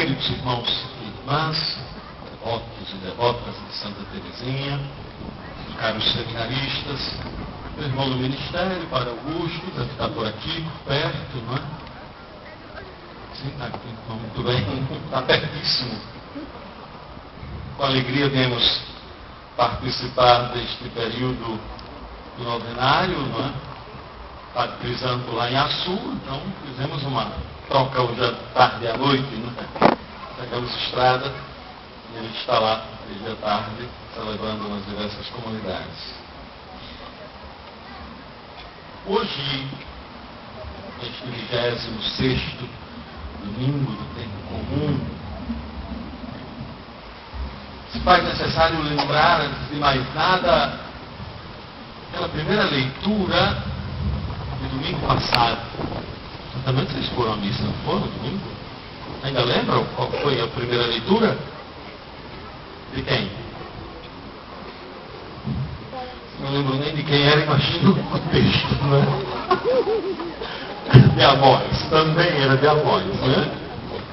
queridos irmãos e irmãs, devotos e devotas de Santa Teresinha, caros seminaristas, meu irmão do ministério, Padre Augusto, deve estar por aqui, perto, não é? Sim, está aqui, muito bem, está pertíssimo. Com alegria viemos participar deste período do novenário, não é? Padre Crisanto lá em Açu, então fizemos uma troca hoje à tarde e à noite, né? Pegamos estrada e ele está lá desde a tarde, celebrando nas diversas comunidades. Hoje, este 26º domingo do tempo comum, se faz necessário lembrar, antes de mais nada, aquela primeira leitura do domingo passado. Também vocês foram à missa, não foram, domingo? Ainda lembram qual foi a primeira leitura? De quem? Não lembro nem de quem era, imagino o texto, não é? De Amós, também era de Amós, né?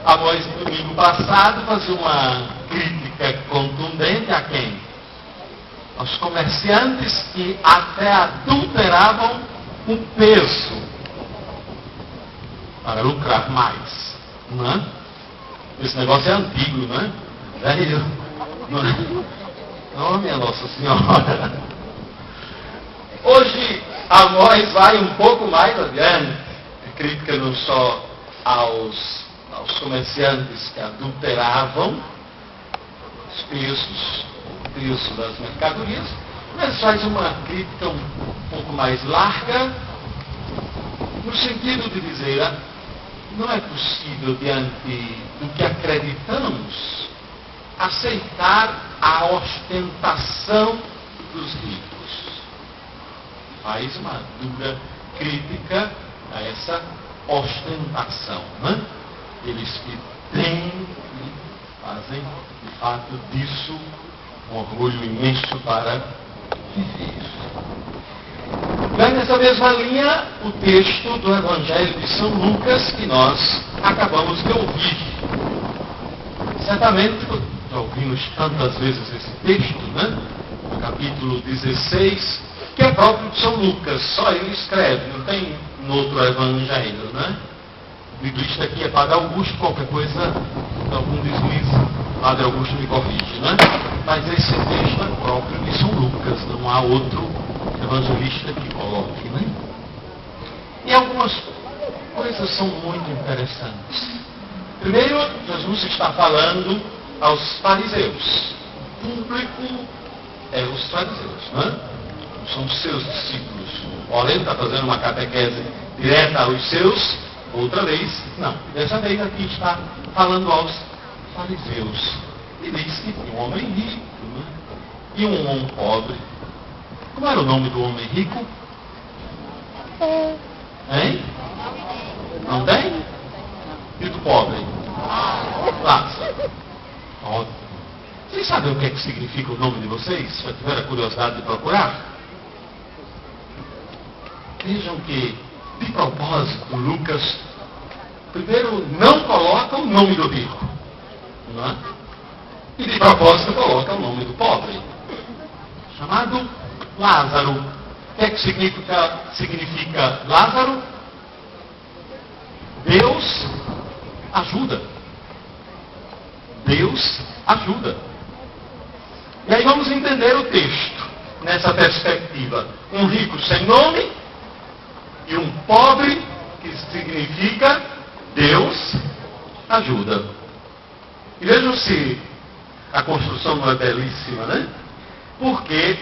Amós, no domingo passado, fazia uma crítica contundente a quem? Aos comerciantes que até adulteravam o peso para lucrar mais, não é? Esse negócio é antigo, não é? Velho, não é? Oh, minha Nossa Senhora! Hoje, Amós vai um pouco mais adiante. É crítica não só aos comerciantes que adulteravam os preços, o preço das mercadorias, mas faz uma crítica um pouco mais larga, no sentido de dizer, não é possível, diante do que acreditamos, aceitar a ostentação dos ricos. Faz uma dura crítica a essa ostentação, né? Eles que têm, fazem, de fato, disso um orgulho imenso para viver. Vai nessa mesma linha o texto do Evangelho de São Lucas que nós acabamos de ouvir. Certamente, já ouvimos tantas vezes esse texto, né? No capítulo 16, que é próprio de São Lucas, só ele escreve, não tem no outro evangelho, né? O biblista aqui é Padre Augusto, qualquer coisa, algum deslize, Padre Augusto me corrige, né? Mas esse texto é próprio de São Lucas, não há outro evangelista que coloque, né? E algumas coisas são muito interessantes. Primeiro, Jesus está falando aos fariseus. O público é os fariseus, né? São os seus discípulos. Ora, ele está fazendo uma catequese direta aos seus, outra vez, não. Dessa vez aqui está falando aos fariseus. E diz que tinha um homem rico, né? E um homem pobre. Como era o nome do homem rico? Hein? Não tem? E do pobre? Lázaro. Ótimo. Vocês sabem o que é que significa o nome de vocês? Se tiver a curiosidade de procurar? Vejam que, de propósito, Lucas, primeiro, não coloca o nome do rico. Não é? E, de propósito, coloca o nome do pobre. Chamado Lázaro. O que é que significa Lázaro? Deus ajuda. Deus ajuda. E aí vamos entender o texto nessa perspectiva. Um rico sem nome e um pobre que significa Deus ajuda. E vejam se a construção não é belíssima, né? Porque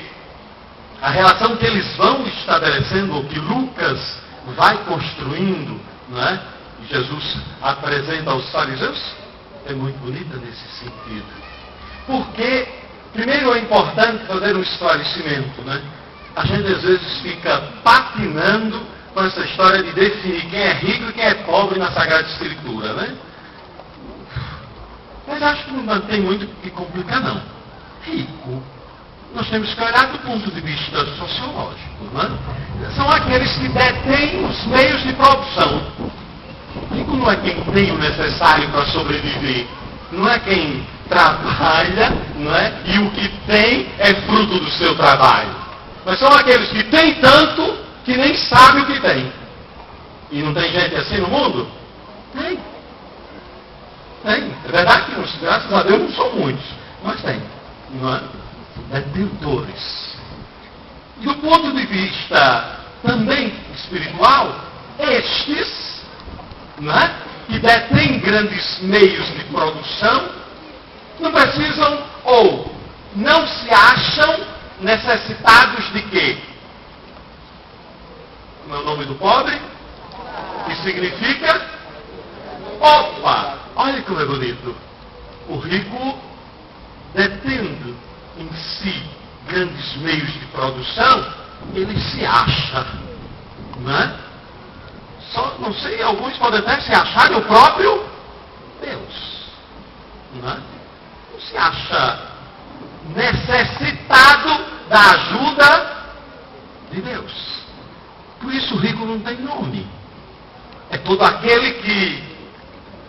a relação que eles vão estabelecendo, ou que Lucas vai construindo, não é? E Jesus apresenta aos fariseus, é muito bonita nesse sentido. Porque, primeiro, é importante fazer um esclarecimento, né? A gente às vezes fica patinando com essa história de definir quem é rico e quem é pobre na Sagrada Escritura, né? Mas acho que não tem muito o que complicar, não. Rico, nós temos que olhar do ponto de vista sociológico, né? São aqueles que detêm os meios de produção. rico não é quem tem o necessário para sobreviver. Não é quem trabalha, não é? E o que tem é fruto do seu trabalho. Mas são aqueles que têm tanto que nem sabem o que tem. E não tem gente assim no mundo? Tem. Tem. É verdade que, graças a Deus, não são muitos. Mas tem. Não é? Detentores. E do ponto de vista também espiritual, estes, não é? Que detêm grandes meios de produção, não precisam ou não se acham necessitados de quê? Como é o nome do pobre? Que significa? Opa! Olha como é bonito. O rico, detendo em si grandes meios de produção, ele se acha, não é? Só, não sei, alguns podem até se achar o próprio Deus, não é? Não se acha necessitado da ajuda de Deus. Por isso o rico não tem nome. É todo aquele que,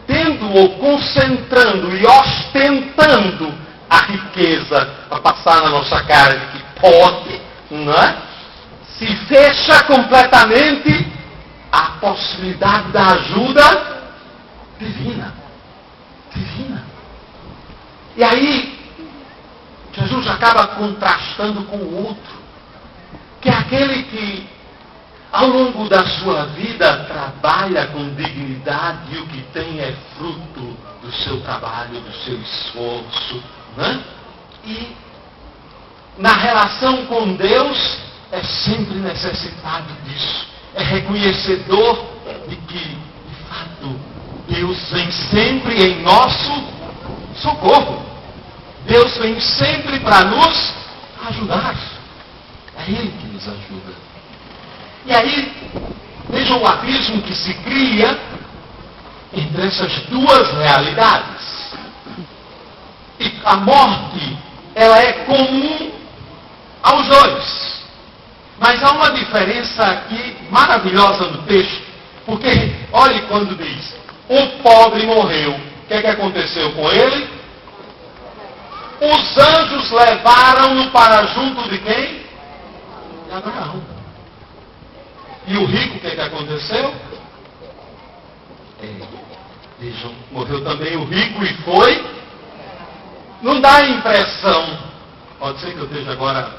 tendo ou concentrando e ostentando a riqueza para passar na nossa cara de que pode, não é? Se fecha completamente a possibilidade da ajuda divina. Divina. E aí, Jesus acaba contrastando com o outro, que é aquele que, ao longo da sua vida, trabalha com dignidade e o que tem é fruto do seu trabalho, do seu esforço, né? E na relação com Deus é sempre necessitado disso. É reconhecedor de que, de fato, Deus vem sempre em nosso socorro. Deus vem sempre para nos ajudar. É Ele que nos ajuda. E aí, vejam o abismo que se cria entre essas duas realidades. E a morte, ela é comum aos dois. Mas há uma diferença aqui maravilhosa no texto. Porque, olhe quando diz, o pobre morreu. O que é que aconteceu com ele? Os anjos levaram-no para junto de quem? De Abraão. E o rico, o que é que aconteceu? Vejam, morreu também o rico e foi. Não dá a impressão, pode ser que eu esteja agora,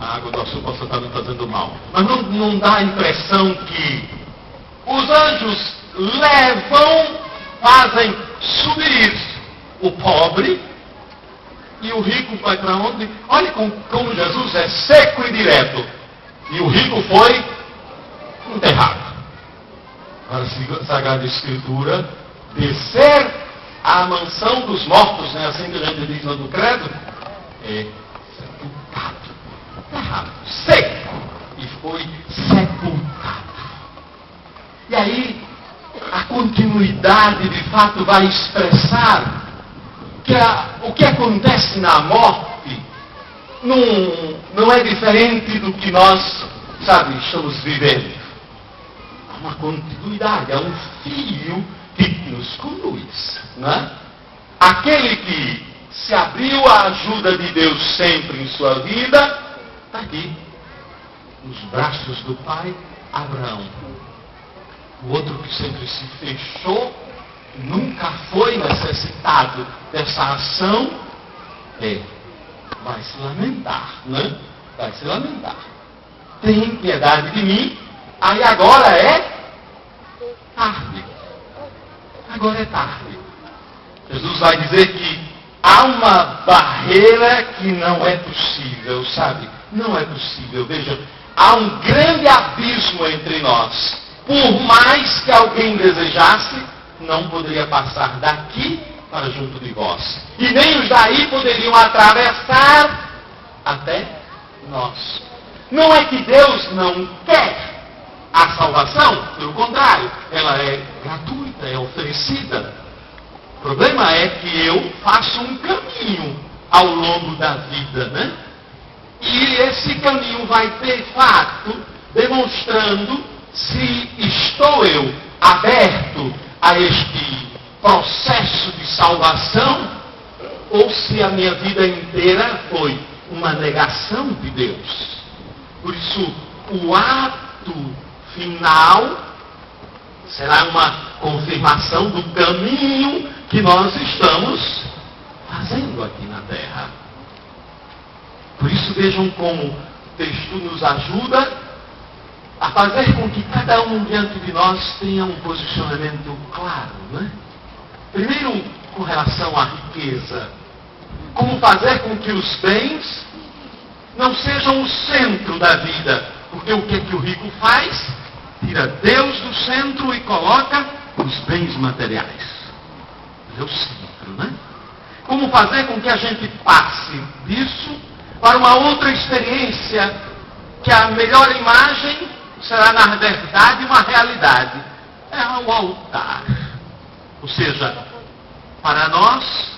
a água do açúcar possa estar me fazendo mal, mas não dá a impressão que os anjos levam, fazem subir o pobre e o rico vai para onde? Olha como Jesus é seco e direto. E o rico foi enterrado. Agora, a Sagrada Escritura, descer à mansão dos mortos, né? Assim que a gente diz no credo, é sepultado. Enterrado. Seco. E foi sepultado. E aí, a continuidade, de fato, vai expressar que o que acontece na morte não é diferente do que nós, estamos vivendo. Há uma continuidade, há um fio que nos conduz. Né? Aquele que se abriu à ajuda de Deus sempre em sua vida, está aqui, nos braços do Pai, Abraão. O outro que sempre se fechou, nunca foi necessitado dessa ação, vai se lamentar, né? Vai se lamentar. Tem piedade de mim, aí agora é tarde. Agora é tarde. Jesus vai dizer que há uma barreira que não é possível, Não é possível. Veja, há um grande abismo entre nós. Por mais que alguém desejasse, não poderia passar daqui para junto de vós. E nem os daí poderiam atravessar até nós. Não é que Deus não quer a salvação, pelo contrário, ela é gratuita, é oferecida. O problema é que eu faço um caminho ao longo da vida, E esse caminho vai, de fato, demonstrando se estou eu aberto a este processo de salvação, ou se a minha vida inteira foi uma negação de Deus. Por isso, o ato final será uma confirmação do caminho que nós estamos fazendo aqui na terra. Por isso, vejam como o texto nos ajuda a fazer com que cada um diante de nós tenha um posicionamento claro, né? Primeiro, com relação à riqueza. Como fazer com que os bens não sejam o centro da vida. Porque o que é que o rico faz? Tira Deus do centro e coloca os bens materiais. É o centro, né? Como fazer com que a gente passe disso para uma outra experiência, que a melhor imagem será, na verdade, uma realidade. É o altar. Ou seja, para nós,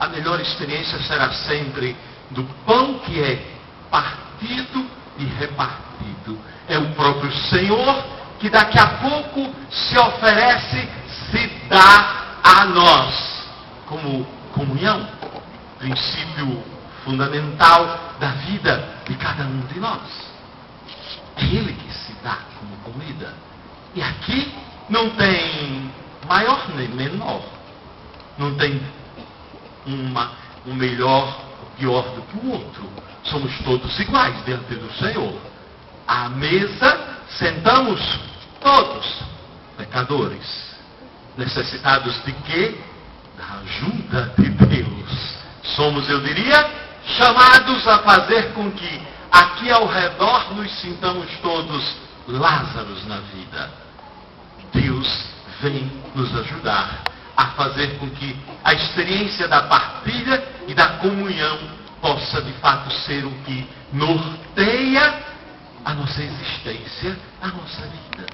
a melhor experiência será sempre do pão que é partido e repartido. É o próprio Senhor que daqui a pouco se oferece, se dá a nós como comunhão, princípio fundamental da vida de cada um de nós. É Ele que se dá como comida. E aqui não tem maior nem menor. Não tem um melhor ou pior do que o outro. Somos todos iguais diante do Senhor. À mesa sentamos todos pecadores, necessitados de quê? Da ajuda de Deus. Somos, eu diria, chamados a fazer com que aqui ao redor nos sintamos todos Lázaros na vida. Deus vem nos ajudar a fazer com que a experiência da partilha e da comunhão possa de fato ser o que norteia a nossa existência, a nossa vida.